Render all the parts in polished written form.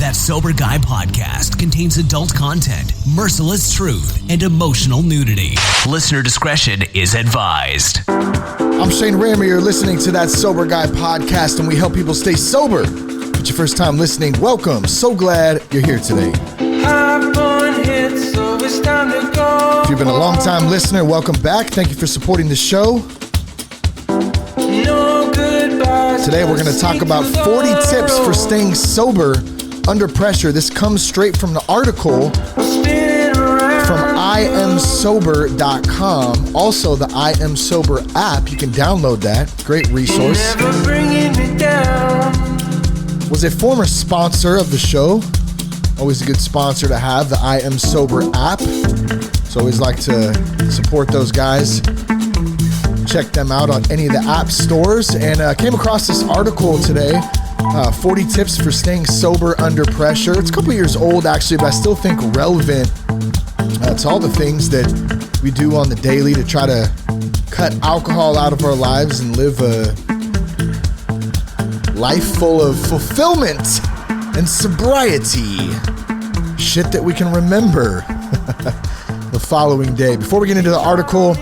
That Sober Guy podcast contains adult content, merciless truth, and emotional nudity. Listener discretion is advised. I'm Shane Ramey. You're listening to That Sober Guy podcast, and we help people stay sober. If it's your first time listening, welcome. So glad you're here today. If you've been a long time listener, welcome back. Thank you for supporting the show. Today we're going to talk about 40 tips for staying sober under pressure. This comes straight from the article from IamSober.com. Also, the I Am Sober app. You can download that. Great resource. Was a former sponsor of the show. Always a good sponsor to have, the I Am Sober app. So always like to support those guys. Check them out on any of the app stores. And came across this article today, 40 tips for staying sober under pressure. It's a couple years old, actually, but I still think relevant to all the things that we do on the daily to try to cut alcohol out of our lives and live a life full of fulfillment and sobriety. Shit that we can remember the following day. Before we get into the article,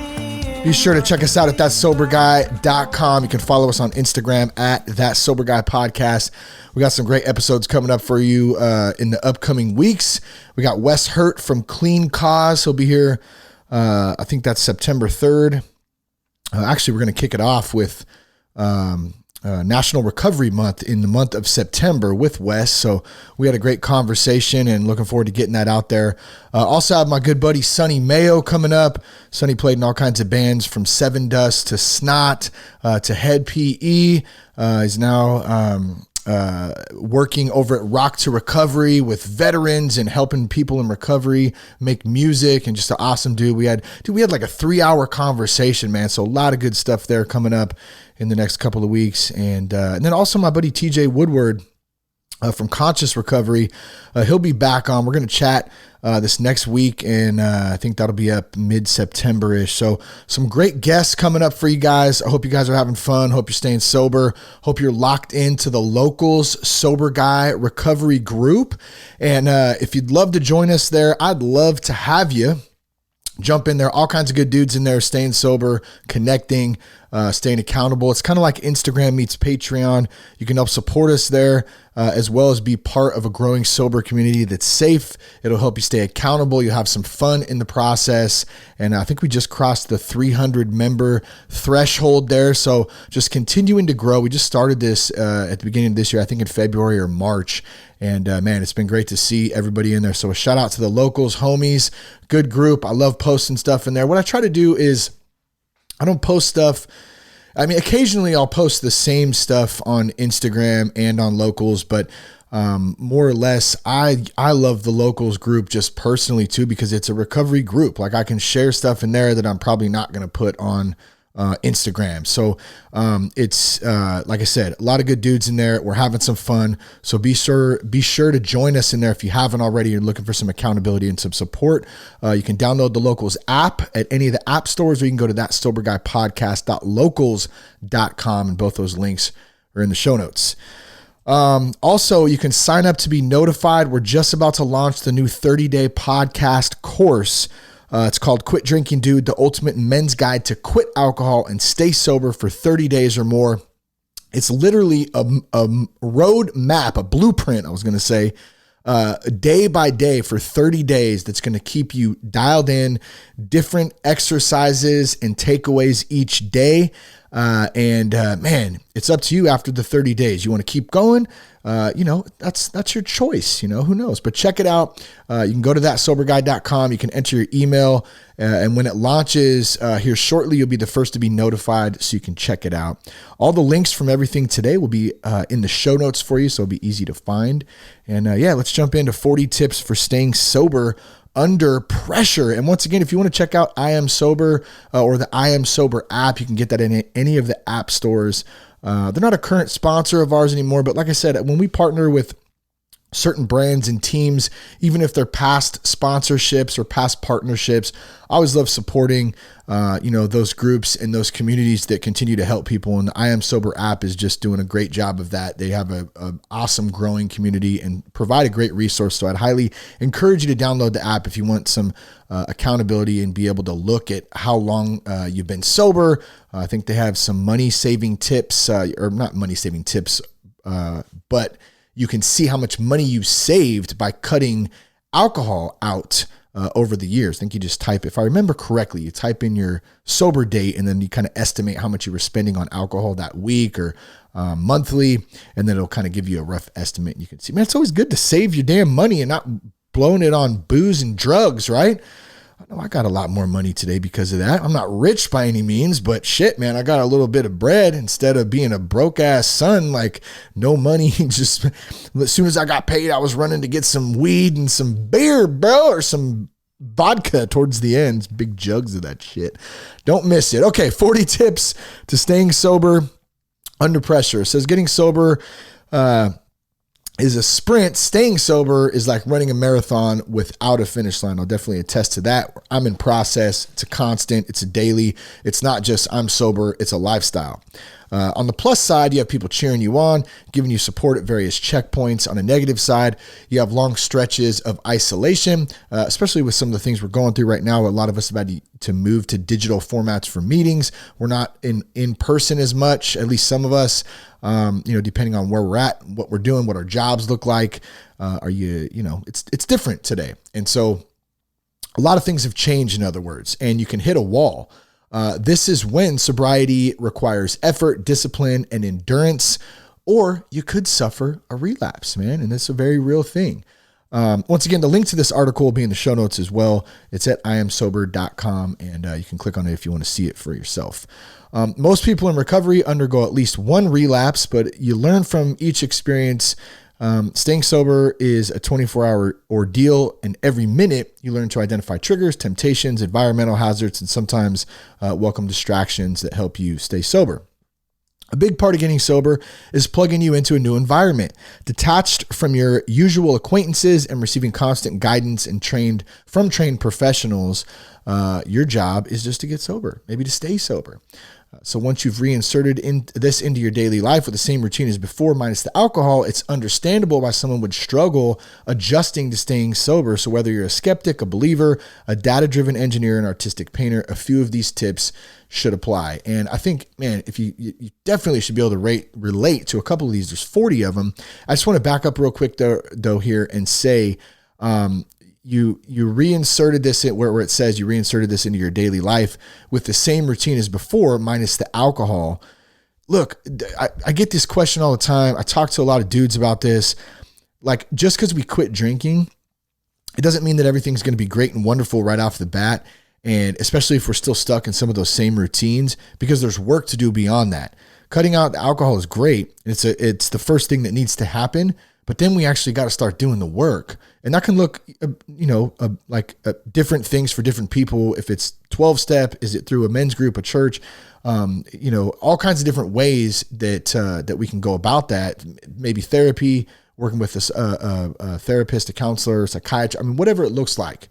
be sure to check us out at thatsoberguy.com. You can follow us on Instagram at thatsoberguypodcast. We got some great episodes coming up for you in the upcoming weeks. We got Wes Hurt from Clean Cause. He'll be here, I think that's September 3rd. Actually, we're going to kick it off with National Recovery Month in the month of September with Wes. So we had a great conversation and looking forward to getting that out there. Also have my good buddy Sonny Mayo coming up. Sonny played in all kinds of bands from Seven Dust to Snot to Head PE. He's now working over at Rock to Recovery with veterans and helping people in recovery make music, and just an awesome dude. We had like a 3-hour conversation, man. So a lot of good stuff there coming up in the next couple of weeks. And then also my buddy TJ Woodward from Conscious Recovery. He'll be back on. We're going to chat this next week, and I think that'll be up mid-September-ish. So some great guests coming up for you guys. I hope you guys are having fun. Hope you're staying sober. Hope you're locked into the Locals Sober Guy Recovery Group. And if you'd love to join us there, I'd love to have you. Jump in there. All kinds of good dudes in there, staying sober, connecting, staying accountable. It's kind of like Instagram meets Patreon. You can help support us there, as well as be part of a growing sober community that's safe. It'll help you stay accountable. You'll have some fun in the process. And I think we just crossed the 300 member threshold there. So just continuing to grow. We just started this at the beginning of this year, I think in February or March. And man, it's been great to see everybody in there. So a shout out to the Locals homies. Good group. I love posting stuff in there. What I try to do is I don't post stuff. I mean, occasionally I'll post the same stuff on Instagram and on Locals, but more or less, I love the Locals group just personally too, because it's a recovery group. Like I can share stuff in there that I'm probably not going to put on Instagram. So it's like I said, a lot of good dudes in there. We're having some fun. So be sure to join us in there if you haven't already. You're looking for some accountability and some support. You can download the Locals app at any of the app stores, or you can go to thatsoberguypodcast.locals.com, and both those links are in the show notes. Also, you can sign up to be notified. We're just about to launch the new 30-day podcast course. It's called Quit Drinking Dude, the ultimate men's guide to quit alcohol and stay sober for 30 days or more. It's literally a road map, a blueprint, I was going to say, day by day for 30 days that's going to keep you dialed in, different exercises and takeaways each day. Man, it's up to you after the 30 days. You want to keep going? That's your choice, who knows, but check it out. You can go to thatsoberguy.com. You can enter your email, and when it launches here shortly, you'll be the first to be notified, so you can check it out. All the links from everything today will be in the show notes for you, so it'll be easy to find. And let's jump into 40 tips for staying sober under pressure. And once again, if you want to check out I Am Sober or the I Am Sober app, you can get that in any of the app stores. They're not a current sponsor of ours anymore, but like I said, when we partner with certain brands and teams, even if they're past sponsorships or past partnerships. I always love supporting, those groups and those communities that continue to help people. And the I Am Sober app is just doing a great job of that. They have an awesome growing community and provide a great resource. So I'd highly encourage you to download the app if you want some accountability and be able to look at how long you've been sober. I think they have some money saving tips, or not money saving tips, but you can see how much money you saved by cutting alcohol out over the years. I think you just type, if I remember correctly, you type in your sober date and then you kind of estimate how much you were spending on alcohol that week or monthly, and then it'll kind of give you a rough estimate. And you can see, man, it's always good to save your damn money and not blowing it on booze and drugs, right? I know I got a lot more money today because of that. I'm not rich by any means, but shit, man, I got a little bit of bread instead of being a broke ass son, like no money. Just as soon as I got paid, I was running to get some weed and some beer, bro, or some vodka towards the end. Big jugs of that shit. Don't miss it. Okay, 40 tips to staying sober under pressure. It says getting sober is a sprint. Staying sober is like running a marathon without a finish line. I'll definitely attest to that. I'm in process. It's a constant. It's a daily. It's not just I'm sober. It's a lifestyle. On the plus side, you have people cheering you on, giving you support at various checkpoints. On the negative side, you have long stretches of isolation, especially with some of the things we're going through right now. A lot of us have had to move to digital formats for meetings. We're not in person as much, at least some of us, depending on where we're at, what we're doing, what our jobs look like. It's different today. And so a lot of things have changed, in other words, and you can hit a wall. This is when sobriety requires effort, discipline, and endurance, or you could suffer a relapse, man. And that's a very real thing. Once again, the link to this article will be in the show notes as well. It's at iamsober.com, and you can click on it if you want to see it for yourself. Most people in recovery undergo at least one relapse, but you learn from each experience. Staying sober is a 24-hour ordeal, and every minute you learn to identify triggers, temptations, environmental hazards, and sometimes welcome distractions that help you stay sober. A big part of getting sober is plugging you into a new environment, detached from your usual acquaintances and receiving constant guidance and trained professionals. Your job is just to get sober, maybe to stay sober. So once you've reinserted into your daily life with the same routine as before, minus the alcohol, it's understandable why someone would struggle adjusting to staying sober. So whether you're a skeptic, a believer, a data-driven engineer, an artistic painter, a few of these tips should apply. And I think, man, if you definitely should be able to relate to a couple of these. There's 40 of them. I just want to back up real quick though here and say, you reinserted this in where it says you reinserted this into your daily life with the same routine as before, minus the alcohol. Look, I get this question all the time. I talk to a lot of dudes about this. Like, just because we quit drinking, it doesn't mean that everything's going to be great and wonderful right off the bat. And especially if we're still stuck in some of those same routines, because there's work to do beyond that. Cutting out the alcohol is great. It's the first thing that needs to happen. But then we actually got to start doing the work. And that can look, like different things for different people. If it's 12-step, is it through a men's group, a church, all kinds of different ways that we can go about that. Maybe therapy, working with a therapist, a counselor, a psychiatrist, whatever it looks like.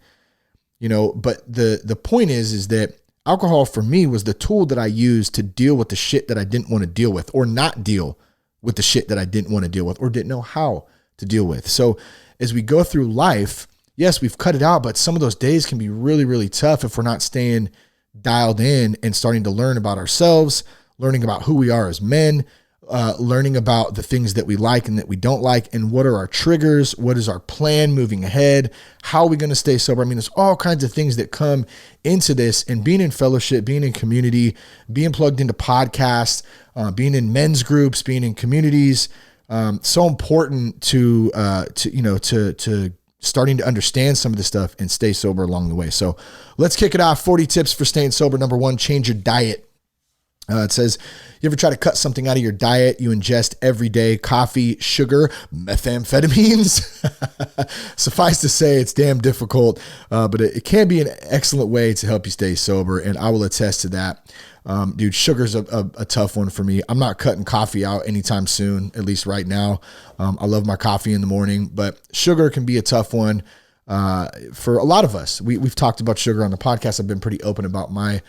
But the point is that alcohol for me was the tool that I used to deal with the shit that I didn't want to deal with, or not deal with the shit that I didn't want to deal with or didn't know how to deal with. So as we go through life, yes, we've cut it out, but some of those days can be really, really tough if we're not staying dialed in and starting to learn about ourselves, learning about who we are as men, learning about the things that we like and that we don't like, and what are our triggers, what is our plan moving ahead, how are we going to stay sober? There's all kinds of things that come into this, and being in fellowship, being in community, being plugged into podcasts, being in men's groups, being in communities, so important to starting to understand some of this stuff and stay sober along the way. So let's kick it off. 40 tips for staying sober. Number one, change your diet. It says, you ever try to cut something out of your diet you ingest every day? Coffee, sugar, methamphetamines? Suffice to say, it's damn difficult, but it can be an excellent way to help you stay sober, and I will attest to that. Dude, sugar's a tough one for me. I'm not cutting coffee out anytime soon, at least right now. I love my coffee in the morning, but sugar can be a tough one for a lot of us. We've talked about sugar on the podcast. I've been pretty open about my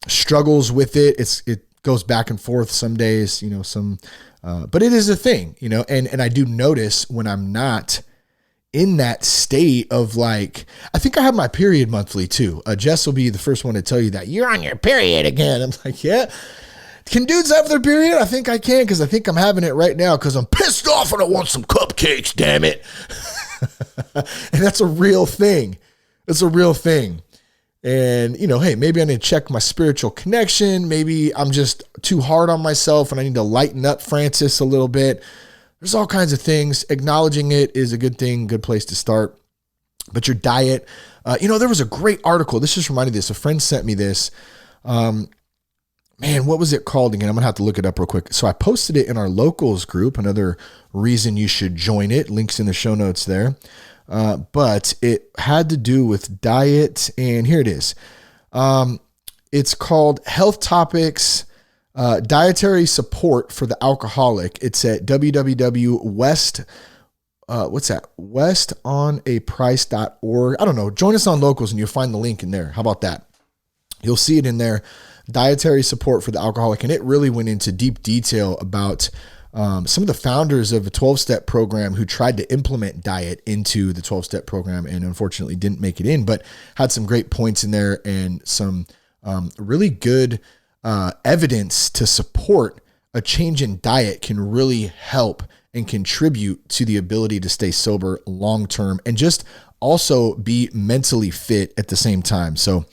struggles with it. It goes back and forth some days, but it is a thing, and I do notice when I'm not in that state of like, I think I have my period monthly too. Jess will be the first one to tell you that you're on your period again. I'm like, yeah. Can dudes have their period? I think I can, because I think I'm having it right now because I'm pissed off and I want some cupcakes, damn it. And that's a real thing. It's a real thing. And, hey, maybe I need to check my spiritual connection. Maybe I'm just too hard on myself and I need to lighten up Francis a little bit. There's all kinds of things. Acknowledging it is a good thing, good place to start. But your diet, there was a great article. This just reminded me of this. A friend sent me this. Man, what was it called again? I'm going to have to look it up real quick. So I posted it in our locals group. Another reason you should join it. Links in the show notes there. But it had to do with diet, and here it is. It's called Health Topics, Dietary Support for the Alcoholic. It's at www.west, westonaprice.org. I don't know. Join us on locals and you'll find the link in there. How about that? You'll see it in there. Dietary Support for the Alcoholic. And it really went into deep detail about some of the founders of a 12-step program who tried to implement diet into the 12-step program and unfortunately didn't make it in, but had some great points in there and some really good evidence to support a change in diet can really help and contribute to the ability to stay sober long-term and just also be mentally fit at the same time. So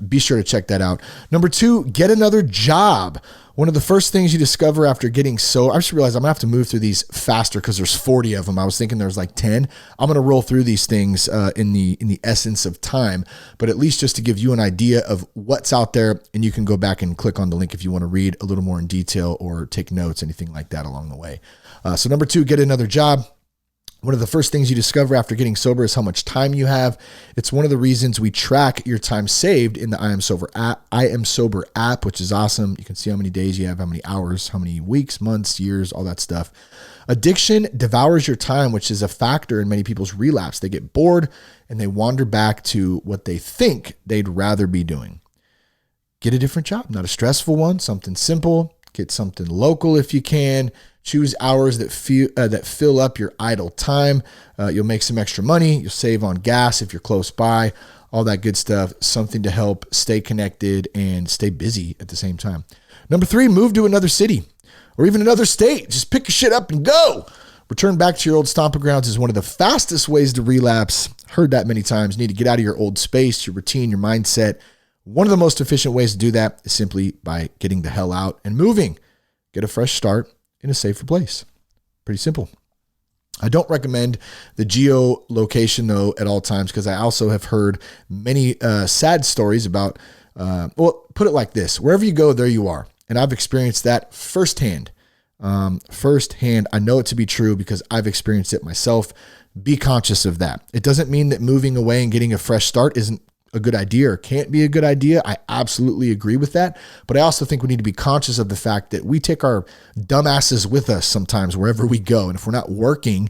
be sure to check that out. Number 2, get another job. One of the first things you discover after getting sober, I just realized I'm gonna have to move through these faster because there's 40 of them. I was thinking there was like 10. I'm gonna roll through these things in the essence of time, but at least just to give you an idea of what's out there, and you can go back and click on the link if you want to read a little more in detail or take notes, anything like that along the way. So number 2, get another job. One of the first things you discover after getting sober is how much time you have. It's one of the reasons we track your time saved in the I Am Sober app, which is awesome. You can see how many days you have, how many hours, how many weeks, months, years, all that stuff. Addiction devours your time, which is a factor in many people's relapse. They get bored and they wander back to what they think they'd rather be doing. Get a different job, not a stressful one, something simple. Get something local if you can. Choose hours that fill up your idle time. You'll make some extra money. You'll save on gas if you're close by. All that good stuff. Something to help stay connected and stay busy at the same time. Number 3, move to another city or even another state. Just pick your shit up and go. Return back to your old stomping grounds is one of the fastest ways to relapse. Heard that many times. You need to get out of your old space, your routine, your mindset. One of the most efficient ways to do that is simply by getting the hell out and moving. Get a fresh start in a safer place. Pretty simple. I don't recommend the geolocation though at all times because I also have heard many sad stories about, put it like this, wherever you go, there you are. And I've experienced that firsthand. I know it to be true because I've experienced it myself. Be conscious of that. It doesn't mean that moving away and getting a fresh start isn't a good idea or can't be a good idea. I absolutely agree with that. But I also think we need to be conscious of the fact that we take our dumbasses with us sometimes wherever we go. And if we're not working,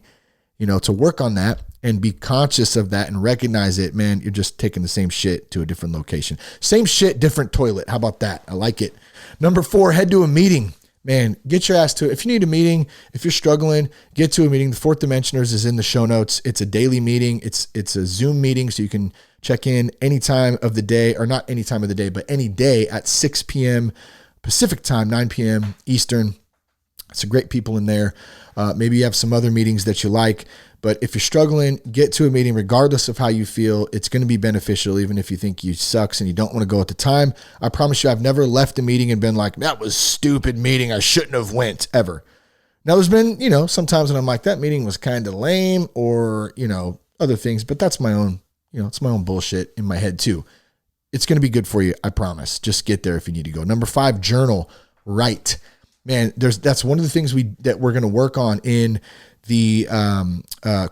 to work on that and be conscious of that and recognize it, man, you're just taking the same shit to a different location. Same shit, different toilet. How about that? I like it. Number 4, head to a meeting. Man, get your ass to it. If you need a meeting, if you're struggling, get to a meeting. The 4th Dimensioners is in the show notes. It's a daily meeting. It's a Zoom meeting, so you can check in any time of the day, or not any time of the day, but any day at 6 p.m. Pacific time, 9 p.m. Eastern. Some great people in there. Maybe you have some other meetings that you like, but if you're struggling, get to a meeting regardless of how you feel. It's going to be beneficial, even if you think you sucks and you don't want to go at the time. I promise you, I've never left a meeting and been like, that was a stupid meeting, I shouldn't have went, ever. Now, there's been, sometimes when I'm like, that meeting was kind of lame or, other things, but that's my own, it's my own bullshit in my head too. it's going to be good for you. I promise. Just get there if you need to go. Number 5, journal, write. Man, that's one of the things that we're going to work on in the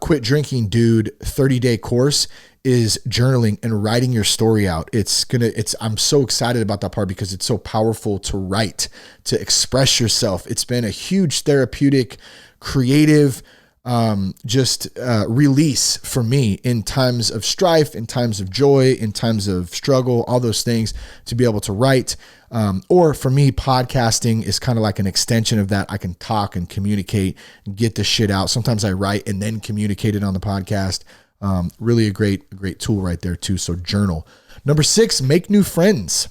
Quit Drinking Dude 30-day course is journaling and writing your story out. I'm so excited about that part because it's so powerful to write, to express yourself. It's been a huge therapeutic, creative, release for me in times of strife, in times of joy, in times of struggle, all those things, to be able to write. Or for me, podcasting is kind of like an extension of that. I can talk and communicate and get the shit out. Sometimes I write and then communicate it on the podcast. Really a great tool right there too. So journal. Number 6, make new friends.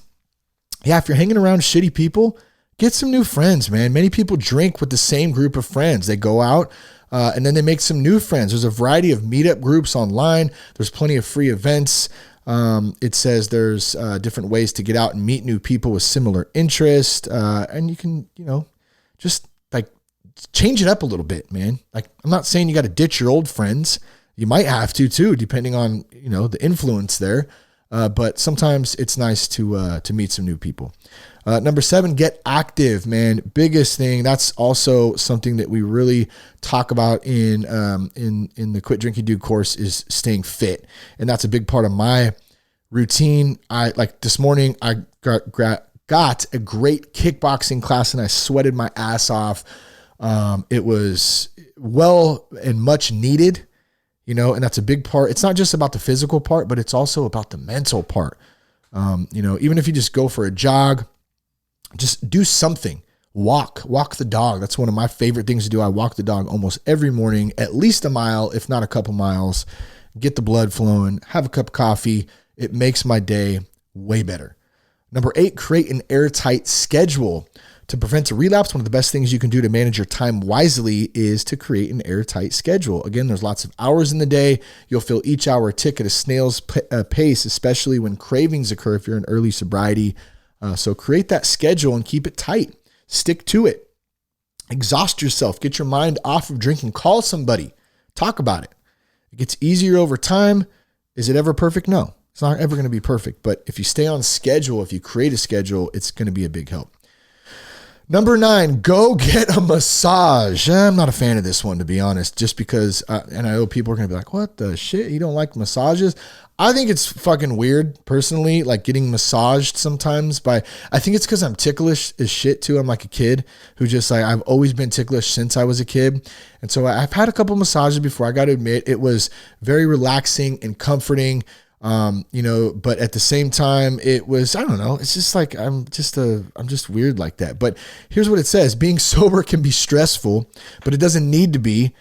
Yeah. If you're hanging around shitty people, get some new friends, man. Many people drink with the same group of friends. They go out, and then they make some new friends. There's a variety of meetup groups online. There's plenty of free events. It says there's different ways to get out and meet new people with similar interest. And you can, just like change it up a little bit, man. Like, I'm not saying you got to ditch your old friends. You might have to too, depending on, the influence there. But sometimes it's nice to meet some new people. Number 7, get active, man. Biggest thing. That's also something that we really talk about in the Quit Drinking Dude course is staying fit. And that's a big part of my routine. This morning I got a great kickboxing class and I sweated my ass off. It was well and much needed. And that's a big part. It's not just about the physical part, but it's also about the mental part. Even if you just go for a jog, just do something. Walk the dog. That's one of my favorite things to do. I walk the dog almost every morning, at least a mile, if not a couple miles, get the blood flowing, have a cup of coffee. It makes my day way better. Number 8, create an airtight schedule. To prevent a relapse, one of the best things you can do to manage your time wisely is to create an airtight schedule. Again, there's lots of hours in the day. You'll feel each hour tick at a snail's pace, especially when cravings occur if you're in early sobriety. So create that schedule and keep it tight. Stick to it. Exhaust yourself. Get your mind off of drinking. Call somebody. Talk about it. It gets easier over time. Is it ever perfect? No, it's not ever going to be perfect. But if you stay on schedule, if you create a schedule, it's going to be a big help. Number 9, go get a massage. I'm not a fan of this one, to be honest, just because, and I know people are going to be like, what the shit? You don't like massages? I think it's fucking weird, personally, like getting massaged sometimes I think it's because I'm ticklish as shit too. I'm like a kid who just I've always been ticklish since I was a kid. And so I've had a couple massages before. I got to admit, it was very relaxing and comforting. But at the same time, it was, I don't know, it's just like, I'm just weird like that. But here's what it says: being sober can be stressful, but it doesn't need to be.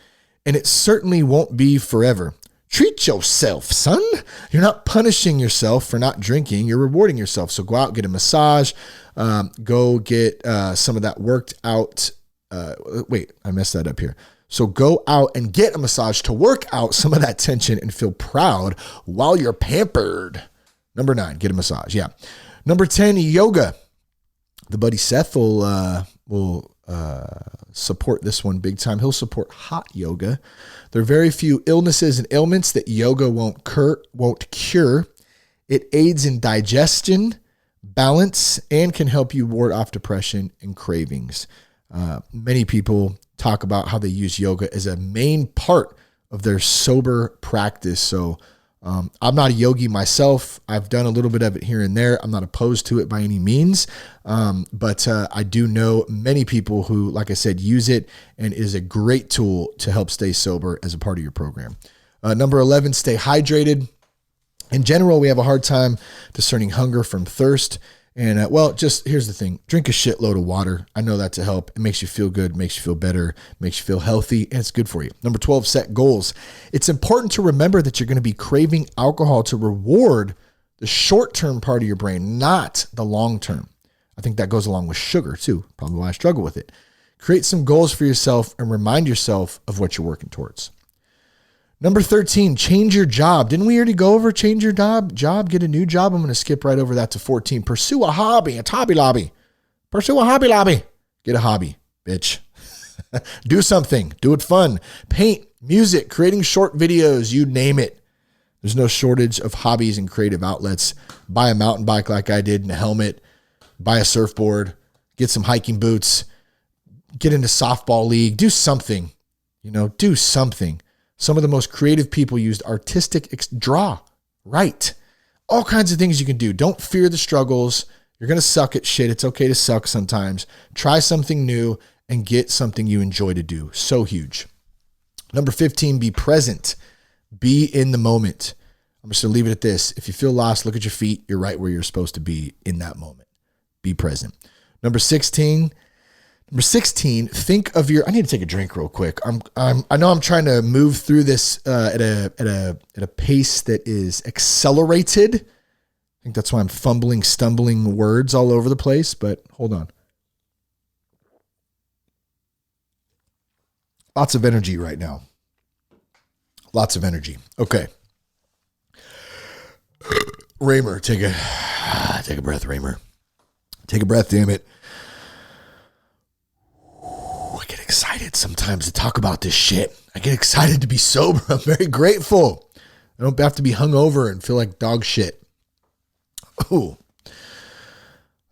And it certainly won't be forever. Treat yourself, son. You're not punishing yourself for not drinking. You're rewarding yourself. So go out, get a massage, go get, some of that worked out. Wait, I messed that up here. So go out and get a massage to work out some of that tension and feel proud while you're pampered. Number 9, get a massage. Yeah. Number 10, yoga. The buddy Seth will support this one big time. He'll support hot yoga. There are very few illnesses and ailments that yoga won't cure. It aids in digestion, balance, and can help you ward off depression and cravings. Many people talk about how they use yoga as a main part of their sober practice. So I'm not a yogi myself. I've done a little bit of it here and there. I'm not opposed to it by any means. But I do know many people who, like I said, use it and is a great tool to help stay sober as a part of your program. Number 11, stay hydrated. In general, we have a hard time discerning hunger from thirst. And just here's the thing. Drink a shitload of water. I know that's a help. It makes you feel good, makes you feel better, makes you feel healthy, and it's good for you. Number 12, set goals. It's important to remember that you're going to be craving alcohol to reward the short-term part of your brain, not the long-term. I think that goes along with sugar too. Probably why I struggle with it. Create some goals for yourself and remind yourself of what you're working towards. Number 13, change your job. Didn't we already go over change your job? Get a new job. I'm going to skip right over that to 14. Pursue a hobby, Hobby Lobby. Pursue a Hobby Lobby. Get a hobby, bitch. Do something. Do it fun. Paint, music, creating short videos, you name it. There's no shortage of hobbies and creative outlets. Buy a mountain bike like I did and a helmet. Buy a surfboard. Get some hiking boots. Get into softball league. Do something. Do something. Some of the most creative people used artistic draw, write. All kinds of things you can do. Don't fear the struggles. You're going to suck at shit. It's okay to suck sometimes. Try something new and get something you enjoy to do. So huge. Number 15, be present. Be in the moment. I'm just going to leave it at this. If you feel lost, look at your feet. You're right where you're supposed to be in that moment. Be present. Number 16, think of your, I need to take a drink real quick. I know I'm trying to move through this at a pace that is accelerated. I think that's why I'm stumbling words all over the place, but hold on. Lots of energy right now. Lots of energy. Okay. Raymer, take a breath, Raymer. Take a breath, damn it. I get excited sometimes to talk about this shit. I get excited to be sober. I'm very grateful. I don't have to be hungover and feel like dog shit. Ooh.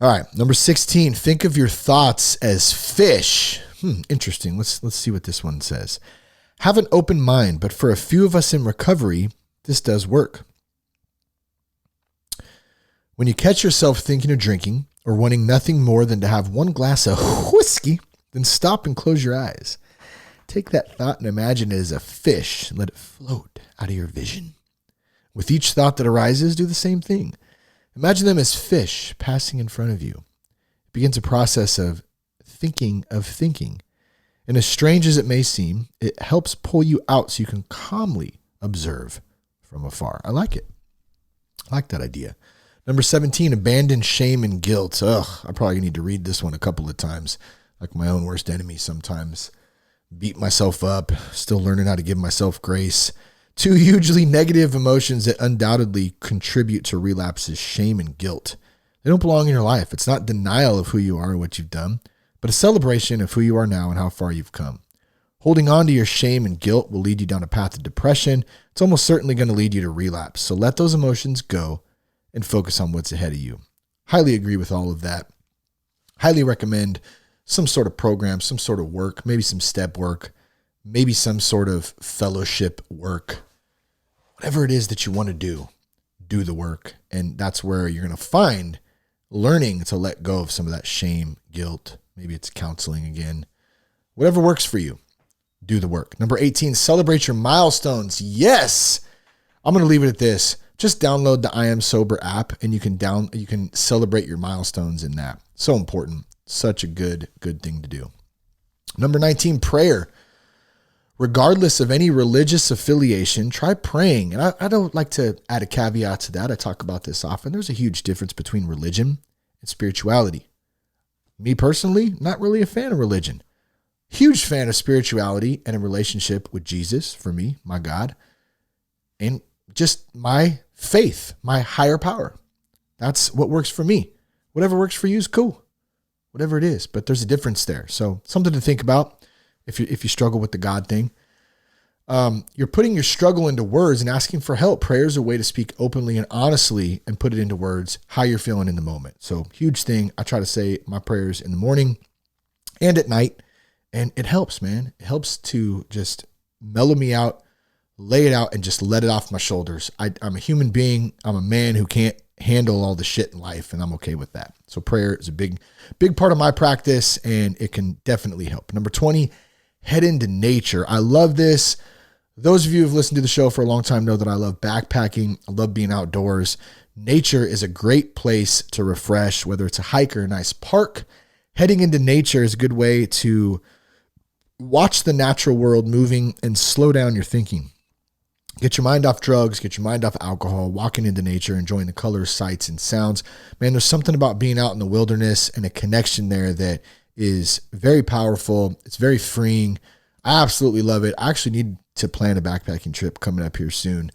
All right, number 16. Think of your thoughts as fish. Interesting. Let's see what this one says. Have an open mind, but for a few of us in recovery, this does work. When you catch yourself thinking of drinking or wanting nothing more than to have one glass of whiskey, then stop and close your eyes. Take that thought and imagine it as a fish and let it float out of your vision. With each thought that arises, do the same thing. Imagine them as fish passing in front of you. It begins a process of thinking. And as strange as it may seem, it helps pull you out so you can calmly observe from afar. I like it. I like that idea. Number 17, abandon shame and guilt. I probably need to read this one a couple of times. Like my own worst enemy sometimes. Beat myself up, still learning how to give myself grace. Two hugely negative emotions that undoubtedly contribute to relapses, shame and guilt. They don't belong in your life. It's not denial of who you are and what you've done, but a celebration of who you are now and how far you've come. Holding on to your shame and guilt will lead you down a path of depression. It's almost certainly going to lead you to relapse. So let those emotions go and focus on what's ahead of you. Highly agree with all of that. Highly recommend some sort of program, some sort of work, maybe some step work, maybe some sort of fellowship work. Whatever it is that you want to do the work. And that's where you're going to find learning to let go of some of that shame, guilt. Maybe it's counseling again. Whatever works for you, do the work. Number 18, celebrate your milestones. Yes. I'm going to leave it at this. Just download the I Am Sober app and you can celebrate your milestones in that. So important. Such a good thing to do. Number 19, prayer. Regardless of any religious affiliation, try praying. And I don't like to add a caveat to that. I talk about this often. There's a huge difference between religion and spirituality. Me personally, not really a fan of religion. Huge fan of spirituality and a relationship with Jesus, for me, my God, and just my faith, my higher power. That's what works for me. Whatever works for you is cool. Whatever it is, but there's a difference there. So something to think about if you struggle with the God thing. You're putting your struggle into words and asking for help. Prayer is a way to speak openly and honestly and put it into words, how you're feeling in the moment. So huge thing. I try to say my prayers in the morning and at night, and it helps, man. It helps to just mellow me out, lay it out, and just let it off my shoulders. I'm a human being. I'm a man who can't handle all the shit in life, and I'm okay with that. So prayer is a big part of my practice, and it can definitely help. Number 20, head into nature. I love this. Those of you who've listened to the show for a long time know that I love backpacking. I love being outdoors. Nature is a great place to refresh, whether it's a hike or a nice park. Heading into nature is a good way to watch the natural world moving and slow down your thinking. Get your mind off drugs, get your mind off alcohol, walking into nature, enjoying the colors, sights, and sounds. Man, there's something about being out in the wilderness and a connection there that is very powerful. It's very freeing. I absolutely love it. I actually need to plan a backpacking trip coming up here soon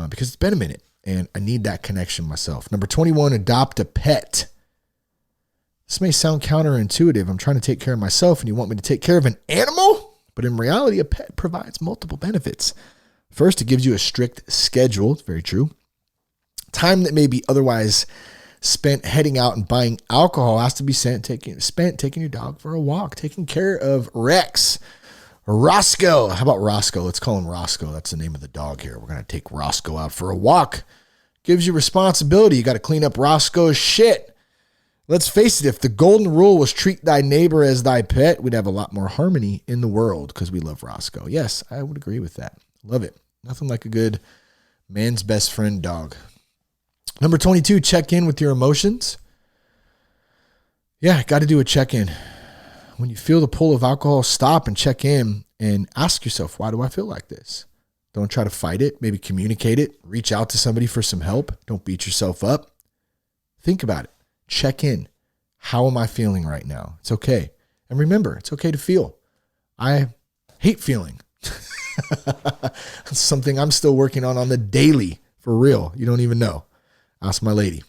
because it's been a minute and I need that connection myself. Number 21, adopt a pet. This may sound counterintuitive. I'm trying to take care of myself and you want me to take care of an animal? But in reality, a pet provides multiple benefits. First, it gives you a strict schedule. It's very true. Time that may be otherwise spent heading out and buying alcohol has to be spent taking your dog for a walk, taking care of Rex. Roscoe. How about Roscoe? Let's call him Roscoe. That's the name of the dog here. We're going to take Roscoe out for a walk. Gives you responsibility. You got to clean up Roscoe's shit. Let's face it, if the golden rule was treat thy neighbor as thy pet, we'd have a lot more harmony in the world because we love Roscoe. Yes, I would agree with that. Love it. Nothing like a good man's best friend dog. Number 22, check in with your emotions. Yeah, got to do a check-in. When you feel the pull of alcohol, stop and check in and ask yourself, why do I feel like this? Don't try to fight it. Maybe communicate it. Reach out to somebody for some help. Don't beat yourself up. Think about it. Check in. How am I feeling right now? It's okay. And remember, it's okay to feel. I hate feeling. That's something I'm still working on the daily, for real. You don't even know. Ask my lady.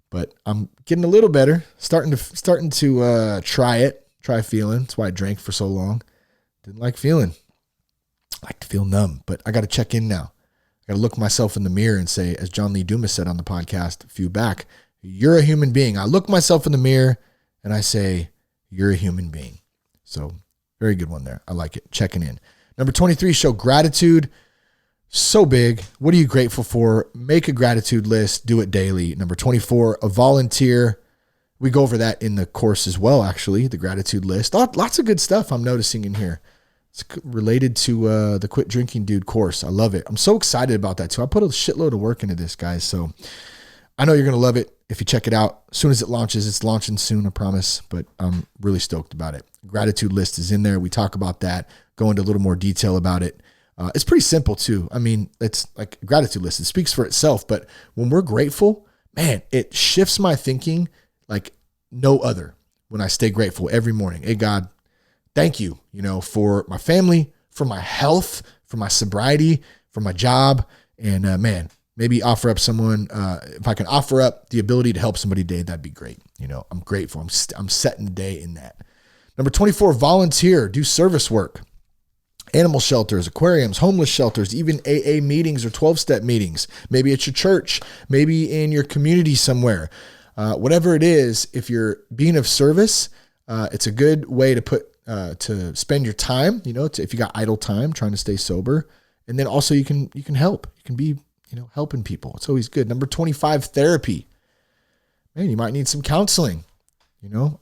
But I'm getting a little better. Starting to try feeling. That's why I drank for so long. Didn't like feeling. I like to feel numb, but I got to check in now. I got to look myself in the mirror and say, as John Lee Dumas said on the podcast a few back, you're a human being. I look myself in the mirror and I say, you're a human being. So very good one there. I like it. Checking in. Number 23, show gratitude. So big. What are you grateful for? Make a gratitude list. Do it daily. Number 24, a volunteer. We go over that in the course as well, actually, the gratitude list. Lots of good stuff I'm noticing in here. It's related to the Quit Drinking Dude course. I love it. I'm so excited about that, too. I put a shitload of work into this, guys. So I know you're going to love it if you check it out. As soon as it launches, it's launching soon, I promise. But I'm really stoked about it. Gratitude list is in there. We talk about that, go into a little more detail about it. It's pretty simple, too. I mean, it's like a gratitude list. It speaks for itself. But when we're grateful, man, it shifts my thinking like no other when I stay grateful every morning. Hey, God, thank you, for my family, for my health, for my sobriety, for my job. And man, maybe offer up someone, if I can offer up the ability to help somebody today, that'd be great. I'm grateful. I'm setting the day in that. Number 24, volunteer, do service work. Animal shelters, aquariums, homeless shelters, even AA meetings or 12-step meetings. Maybe at your church, maybe in your community somewhere. Whatever it is, if you're being of service, it's a good way to spend your time, if you got idle time trying to stay sober. And then also you can help. You can be, helping people. It's always good. Number 25, therapy. Man, you might need some counseling.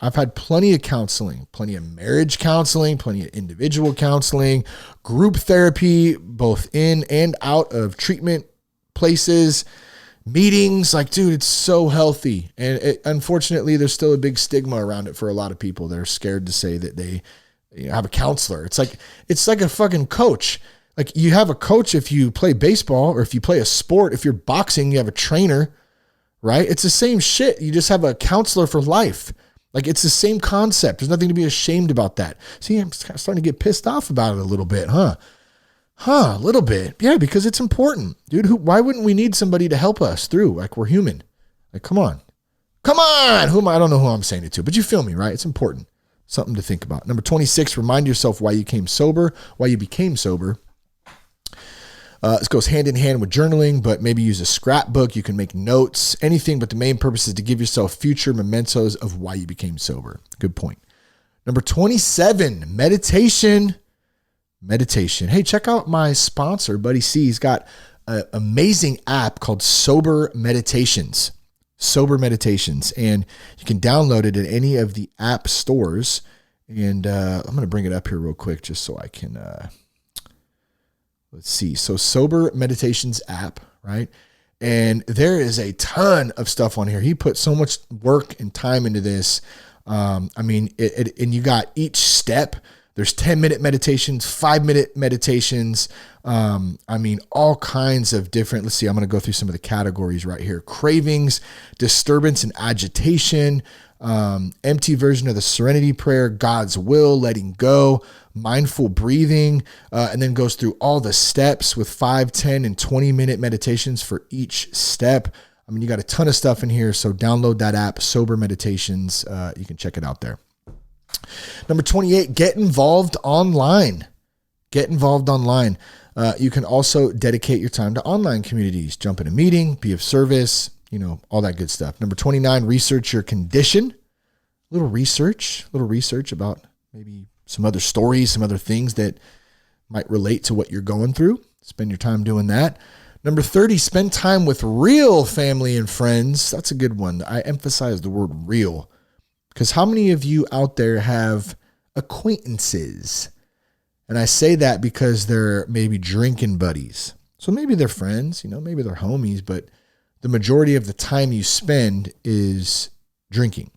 I've had plenty of counseling, plenty of marriage counseling, plenty of individual counseling, group therapy, both in and out of treatment places, meetings. Like, dude, it's so healthy. And unfortunately, there's still a big stigma around it for a lot of people. They're scared to say that they have a counselor. It's like a fucking coach. Like, you have a coach if you play baseball or if you play a sport. If you're boxing, you have a trainer, right? It's the same shit. You just have a counselor for life. Like, it's the same concept. There's nothing to be ashamed about that. See, I'm starting to get pissed off about it a little bit, huh? A little bit. Yeah, because it's important. Dude, why wouldn't we need somebody to help us through? Like, we're human. Like, come on. I don't know who I'm saying it to, but you feel me, right? It's important. Something to think about. Number 26, remind yourself why you became sober. This goes hand in hand with journaling, but maybe use a scrapbook. You can make notes, anything, but the main purpose is to give yourself future mementos of why you became sober. Good point. Number 27, meditation. Hey, check out my sponsor, Buddy C. He's got an amazing app called Sober Meditations. And you can download it at any of the app stores. And I'm going to bring it up here real quick just so I can... Let's see. So Sober Meditations app, right? And there is a ton of stuff on here. He put so much work and time into this. And you got each step. There's 10-minute meditations, 5-minute meditations. All kinds of different, let's see, I'm going to go through some of the categories right here. Cravings, disturbance and agitation, empty version of the Serenity Prayer, God's will, letting go, mindful breathing, and then goes through all the steps with 5, 10, and 20-minute meditations for each step. You got a ton of stuff in here, so download that app, Sober Meditations. You can check it out there. Number 28, get involved online. You can also dedicate your time to online communities, jump in a meeting, be of service, all that good stuff. Number 29, research your condition. A little research about maybe some other stories, some other things that might relate to what you're going through. Spend your time doing that. Number 30, spend time with real family and friends. That's a good one. I emphasize the word real, because how many of you out there have acquaintances? And I say that because they're maybe drinking buddies. So maybe they're friends, maybe they're homies, but the majority of the time you spend is drinking.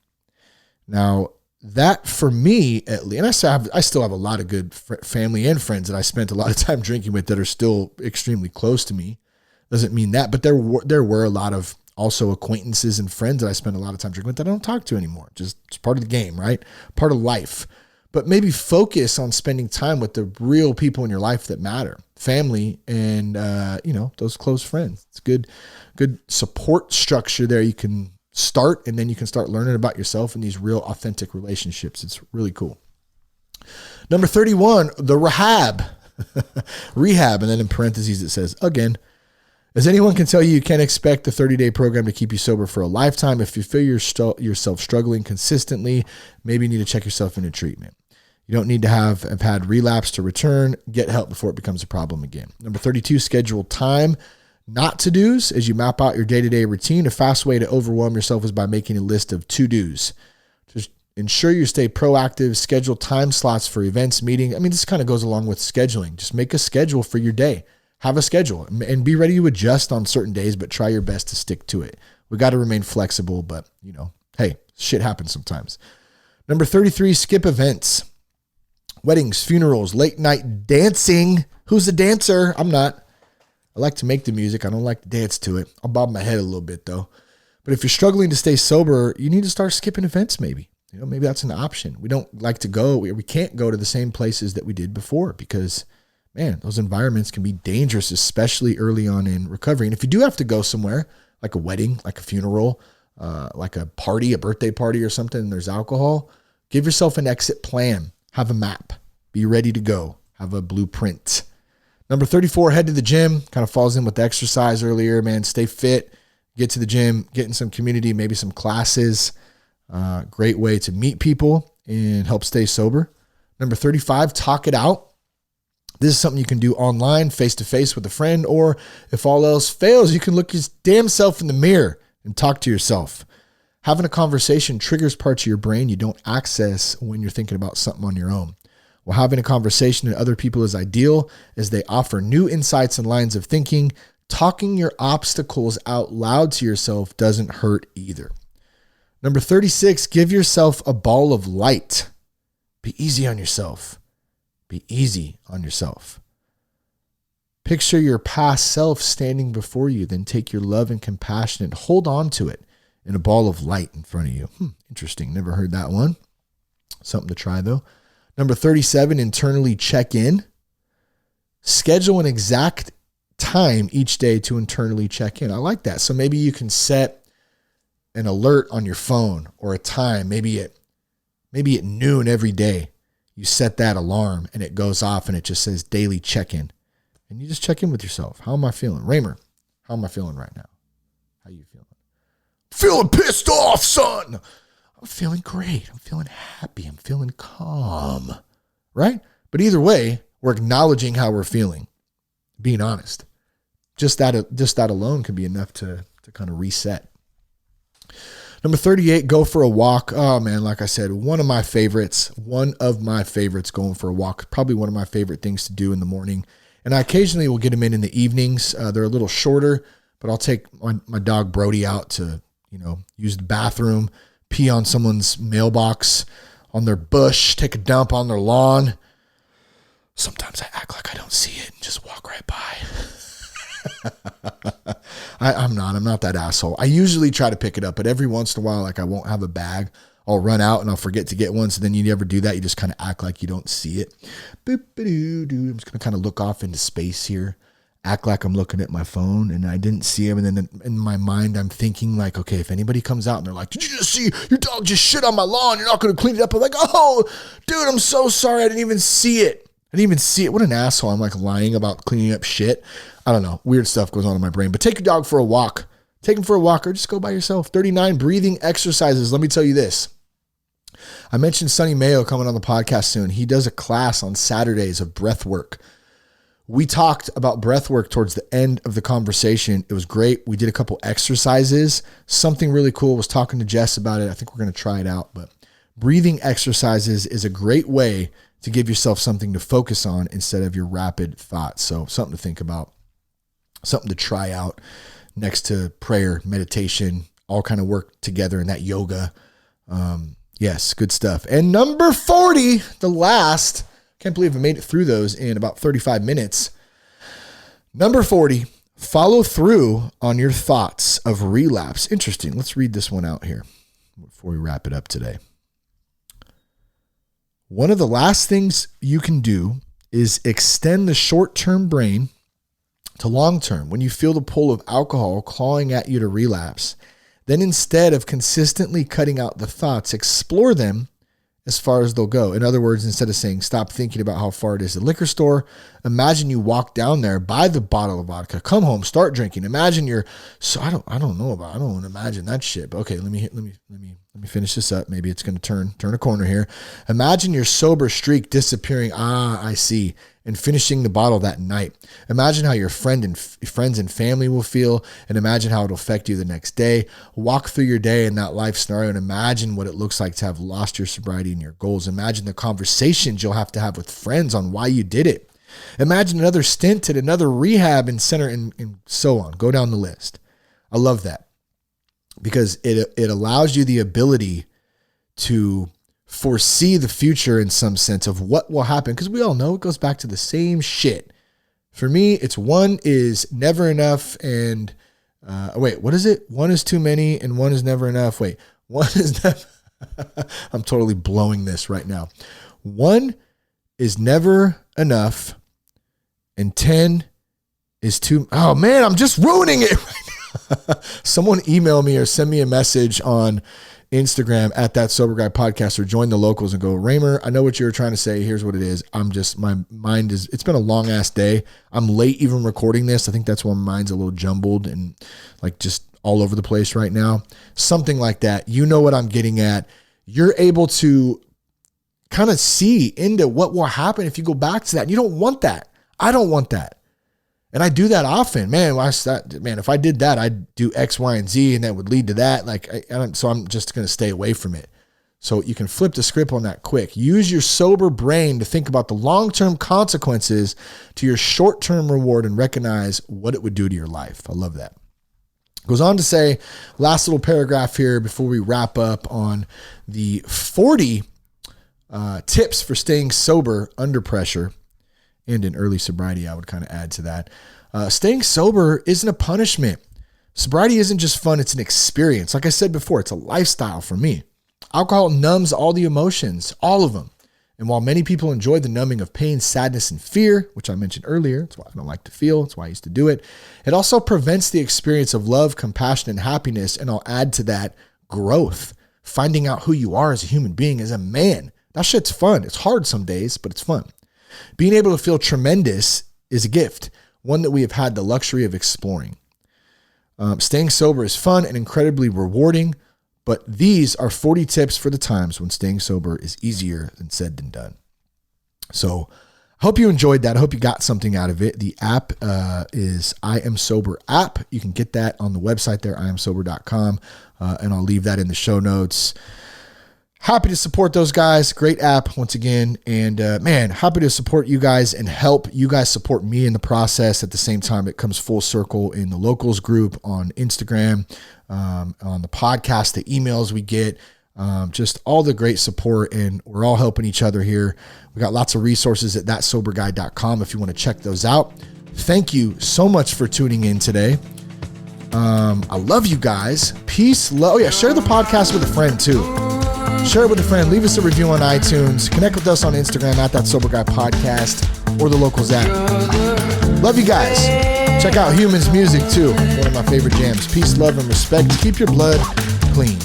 Now, that for me, at least, and I still have a lot of good family and friends that I spent a lot of time drinking with that are still extremely close to me. Doesn't mean that, but there were a lot of also acquaintances and friends that I spent a lot of time drinking with that I don't talk to anymore. Just it's part of the game, right? Part of life. But maybe focus on spending time with the real people in your life that matter, family and those close friends. It's good support structure there. You can start, and then you can start learning about yourself in these real authentic relationships. It's really cool. Number 31, the rehab. Rehab, and then in parentheses it says, again, as anyone can tell you, you can't expect the 30-day program to keep you sober for a lifetime. If you feel yourself struggling consistently, maybe you need to check yourself into treatment. You don't need to have had relapse to return. Get help before it becomes a problem again. Number 32, schedule time. Not to-dos as you map out your day-to-day routine. A fast way to overwhelm yourself is by making a list of to-dos. Just ensure you stay proactive. Schedule time slots for events, meetings. This kind of goes along with scheduling. Just make a schedule for your day. Have a schedule and be ready to adjust on certain days, but try your best to stick to it. We got to remain flexible, but hey, shit happens sometimes. Number 33, skip events. Weddings, funerals, late night dancing. Who's a dancer? I'm not. I like to make the music. I don't like to dance to it. I'll bob my head a little bit though. But if you're struggling to stay sober, you need to start skipping events maybe. Maybe that's an option. We don't like to go. We can't go to the same places that we did before because, man, those environments can be dangerous, especially early on in recovery. And if you do have to go somewhere, like a wedding, like a funeral, like a party, a birthday party or something, and there's alcohol, give yourself an exit plan. Have a map. Be ready to go. Have a blueprint. Number 34, head to the gym. Kind of falls in with the exercise earlier, man. Stay fit. Get to the gym. Get in some community, maybe some classes. Great way to meet people and help stay sober. Number 35, talk it out. This is something you can do online, face-to-face with a friend, or if all else fails, you can look your damn self in the mirror and talk to yourself. Having a conversation triggers parts of your brain you don't access when you're thinking about something on your own. While having a conversation with other people is ideal as they offer new insights and lines of thinking, talking your obstacles out loud to yourself doesn't hurt either. Number 36, give yourself a ball of light. Be easy on yourself. Be easy on yourself. Picture your past self standing before you, then take your love and compassion and hold on to it in a ball of light in front of you. Interesting. Never heard that one. Something to try though. Number 37, internally check in. Schedule an exact time each day to internally check in. I like that. So maybe you can set an alert on your phone or a time, maybe at noon every day. You set that alarm and it goes off and it just says daily check-in. And you just check in with yourself. How am I feeling? Raymer, how am I feeling right now? How you feeling? Feeling pissed off, son. I'm feeling great. I'm feeling happy. I'm feeling calm, right? But either way, we're acknowledging how we're feeling, being honest. Just that alone can be enough to kind of reset. Number 38, go for a walk. Oh man, like I said, one of my favorites going for a walk. Probably one of my favorite things to do in the morning. And I occasionally will get them in the evenings. They're a little shorter, but I'll take my dog Brody out to, use the bathroom, pee on someone's mailbox, on their bush, take a dump on their lawn. Sometimes I act like I don't see it and just walk right by. I'm not that asshole. I usually try to pick it up, but every once in a while, like I won't have a bag. I'll run out and I'll forget to get one. So then you never do that. You just kind of act like you don't see it. I'm just going to kind of look off into space here, act like I'm looking at my phone and I didn't see him. And then in my mind, I'm thinking like, okay, if anybody comes out and they're like, did you just see your dog just shit on my lawn? You're not going to clean it up. I'm like, oh, dude, I'm so sorry. I didn't even see it. I didn't even see it. What an asshole. I'm like lying about cleaning up shit. I don't know. Weird stuff goes on in my brain. But take your dog for a walk. Take him for a walk or just go by yourself. 39 breathing exercises. Let me tell you this. I mentioned Sonny Mayo coming on the podcast soon. He does a class on Saturdays of breath work. We talked about breath work towards the end of the conversation. It was great. We did a couple exercises. Something really cool. I was talking to Jess about it. I think we're going to try it out. But breathing exercises is a great way to give yourself something to focus on instead of your rapid thoughts. So something to think about, something to try out next to prayer, meditation, all kind of work together in that yoga. Yes, good stuff. And number 40, the last, can't believe I made it through those in about 35 minutes. Number 40, follow through on your thoughts of relapse. Interesting. Let's read this one out here before we wrap it up today. One of the last things you can do is extend the short-term brain to long-term. When you feel the pull of alcohol clawing at you to relapse, then instead of consistently cutting out the thoughts, explore them as far as they'll go. In other words, instead of saying, stop thinking about how far it is to the liquor store, imagine you walk down there, buy the bottle of vodka, come home, start drinking. Imagine you're, so I don't want to imagine that shit. But okay, let me finish this up. Maybe it's going to turn a corner here. Imagine your sober streak disappearing. I see. And finishing the bottle that night. Imagine how your friends and family will feel, and imagine how it'll affect you the next day. Walk through your day in that life scenario and imagine what it looks like to have lost your sobriety and your goals. Imagine the conversations you'll have to have with friends on why you did it. Imagine another stint at another rehab and center and so on. Go down the list. I love that because it allows you the ability to foresee the future in some sense of what will happen. Because we all know it goes back to the same shit. For me, it's one is never enough and what is it? One is too many and one is never enough. One is never. I'm totally blowing this right now. One is never enough and 10 is too. Oh man, I'm just ruining it right now. Someone email me or send me a message on Instagram at That Sober Guy Podcast or join the locals and go, Raymer, I know what you were trying to say. Here's what it is. My mind is, it's been a long ass day. I'm late even recording this. I think that's why my mind's a little jumbled and like just all over the place right now. Something like that. You know what I'm getting at. You're able to kind of see into what will happen if you go back to that. You don't want that. I don't want that. And I do that often, man. If I did that, I'd do X, Y, and Z, and that would lead to that. So I'm just going to stay away from it. So you can flip the script on that quick. Use your sober brain to think about the long-term consequences to your short-term reward and recognize what it would do to your life. I love that. Goes on to say, last little paragraph here before we wrap up on the 40 tips for staying sober under pressure. And in early sobriety, I would kind of add to that. Staying sober isn't a punishment. Sobriety isn't just fun, it's an experience. Like I said before, it's a lifestyle for me. Alcohol numbs all the emotions, all of them. And while many people enjoy the numbing of pain, sadness, and fear, which I mentioned earlier, it's why I don't like to feel, it's why I used to do it, it also prevents the experience of love, compassion, and happiness. And I'll add to that growth, finding out who you are as a human being, as a man. That shit's fun. It's hard some days, but it's fun. Being able to feel tremendous is a gift, one that we have had the luxury of exploring. Staying sober is fun and incredibly rewarding, but these are 40 tips for the times when staying sober is easier than said than done. So I hope you enjoyed that. I hope you got something out of it. The app is I Am Sober app. You can get that on the website there, iamsober.com, and I'll leave that in the show notes. Happy to support those guys. Great app once again. And happy to support you guys and help you guys support me in the process. At the same time, it comes full circle in the locals group on Instagram, on the podcast, the emails we get, just all the great support. And we're all helping each other here. We got lots of resources at thatsoberguy.com if you want to check those out. Thank you so much for tuning in today. I love you guys. Peace, love. Oh yeah, share the podcast with a friend too. Share it with a friend. Leave us a review on iTunes. Connect with us on Instagram at That Sober Guy Podcast or the Locals app. Love you guys. Check out Humans Music too. One of my favorite jams. Peace, love, and respect. Keep your blood clean.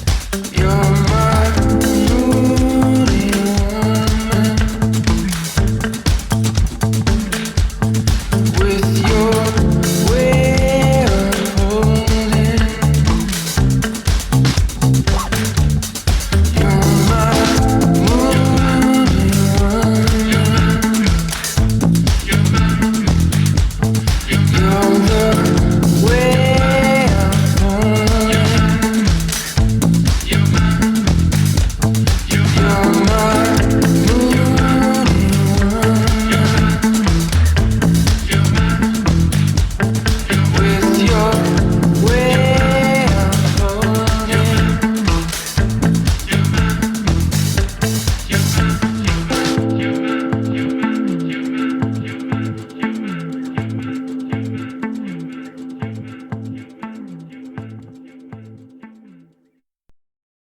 down the